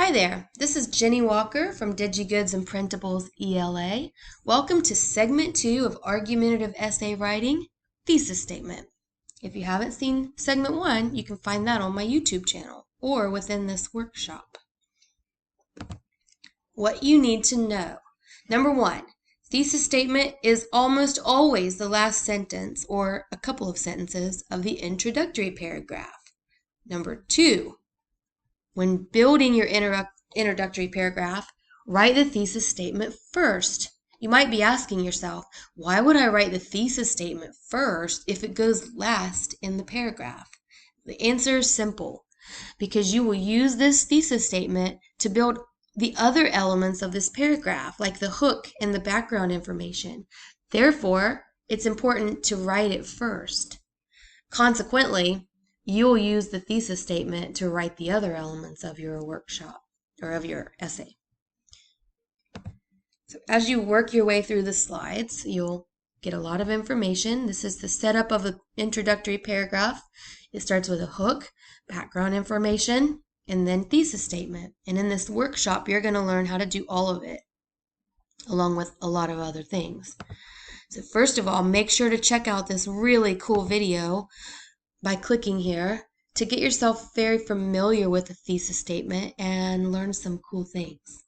Hi there, this is Jenny Walker from DigiGoods and Printables ELA. Welcome to Segment 2 of Argumentative Essay Writing, Thesis Statement. If you haven't seen Segment 1, you can find that on my YouTube channel or within this workshop. What you need to know. Number 1, thesis statement is almost always the last sentence or a couple of sentences of the introductory paragraph. Number 2, when building your introductory paragraph, write the thesis statement first. You might be asking yourself, why would I write the thesis statement first if it goes last in the paragraph? The answer is simple, because you will use this thesis statement to build the other elements of this paragraph, like the hook and the background information. Therefore, it's important to write it first. Consequently, you'll use the thesis statement to write the other elements of your workshop or of your essay. So as you work your way through the slides, you'll get a lot of information. This is the setup of an introductory paragraph. It starts with a hook, background information, and then thesis statement. And in this workshop, you're going to learn how to do all of it, along with a lot of other things. So first of all, make sure to check out this really cool video by clicking here to get yourself very familiar with the thesis statement and learn some cool things.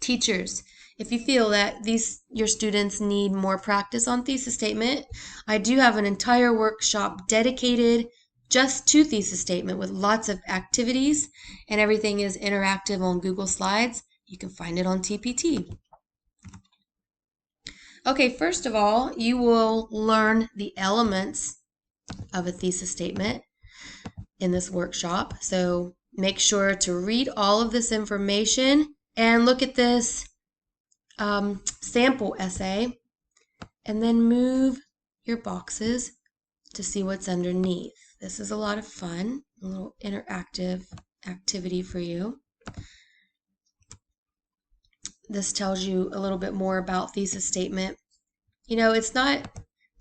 Teachers, if you feel that your students need more practice on thesis statement, I do have an entire workshop dedicated just to thesis statement with lots of activities, and everything is interactive on Google Slides. You can find it on TPT. Okay, first of all, you will learn the elements of a thesis statement in this workshop. So make sure to read all of this information and look at this sample essay, and then move your boxes to see what's underneath. This is a lot of fun, a little interactive activity for you. This tells you a little bit more about thesis statement. You know, a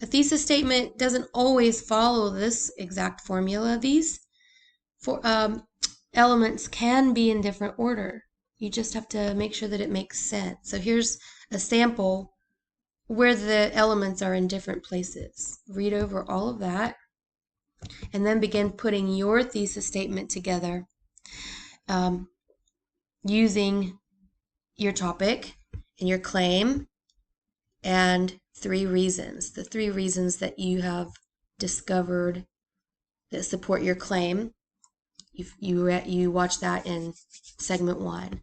thesis statement doesn't always follow this exact formula. These elements can be in different order. You just have to make sure that it makes sense. So here's a sample where the elements are in different places. Read over all of that and then begin putting your thesis statement together using your topic and your claim and 3 reasons. The 3 reasons that you have discovered that support your claim. You watch that in segment 1.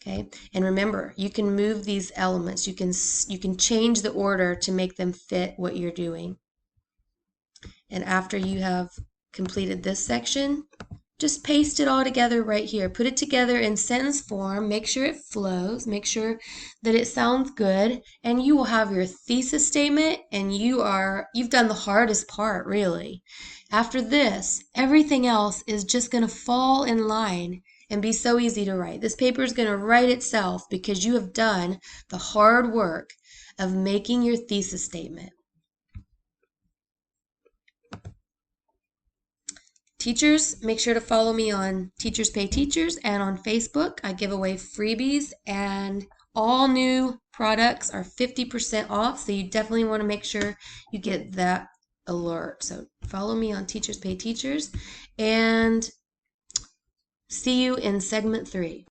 Okay, and remember, you can move these elements. You can change the order to make them fit what you're doing. And after you have completed this section, just paste it all together right here. Put it together in sentence form. Make sure it flows. Make sure that it sounds good. And you will have your thesis statement, and you've done the hardest part, really. After this, everything else is just going to fall in line and be so easy to write. This paper is going to write itself because you have done the hard work of making your thesis statement. Teachers, make sure to follow me on Teachers Pay Teachers and on Facebook. I give away freebies, and all new products are 50% off, so you definitely want to make sure you get that alert. So follow me on Teachers Pay Teachers, and see you in segment 3.